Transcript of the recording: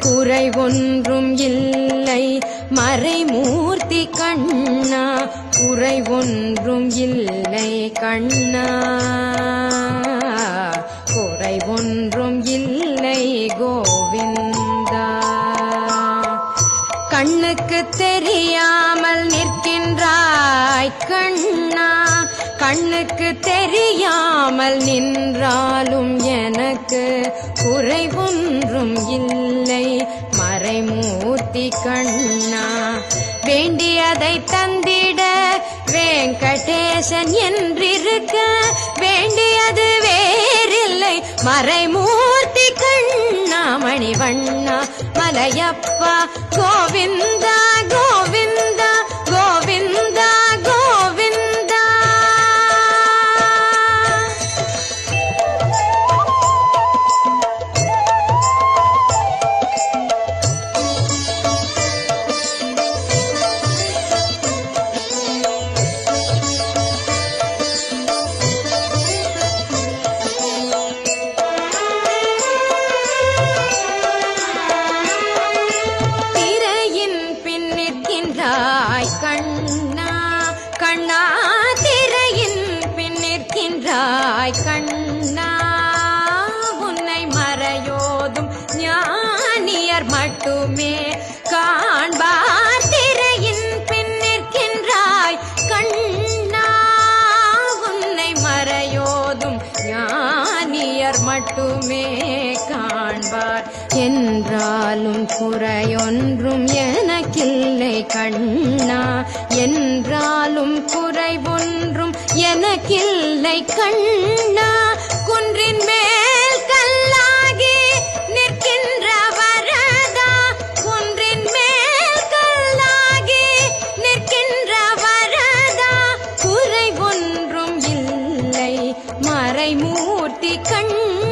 குறை ஒன்றும் இல்லை மறைமூர்த்தி கண்ணா, குறை ஒன்றும் இல்லை கண்ணா, குறை ஒன்றும் இல்லை கோவிந்தா. கண்ணுக்கு தெரியாமல் நிற்கின்றாய் கண்ணா, கண்ணுக்கு தெரியாமல் நின்றாலும் எனக்கு குறை ஒன்றும் இல்லை மறைமூர்த்தி கண்ணா. வேண்டியதை தந்திட வெங்கடேசன் என்றிருக்க, வேண்டியது வேறில்லை மறைமூர்த்தி கண்ணா. மணிவண்ணா மலையப்பா கோவிந்தா கோவிந்தா கோவிந்தா கோவிந்தா. கண்ணா கண்ணா திரையின் பின் நிற்கின்றாய் கண்ணா, உன்னை மறையோதும் ஞானியர் மட்டுமே காண்பார். திரையின் பின் நிற்கின்றாய் கண்ணா, உன்னை மறையோதும் ஞானியர் மட்டுமே காண்பார். என்றாலும் குறையொன்றும் எனக்கில்லை கண்ணா, என்றாலும் குறை ஒன்றும் எனக்கில்லை கண்ணா. குன்றின் மேல் கல்லாகி நிற்கின்ற வரதா, குன்றின் மேல் கல்லாகி நிற்கின்ற வரதா, குறை ஒன்றும் இல்லை மறைமூர்த்தி கண்ணா.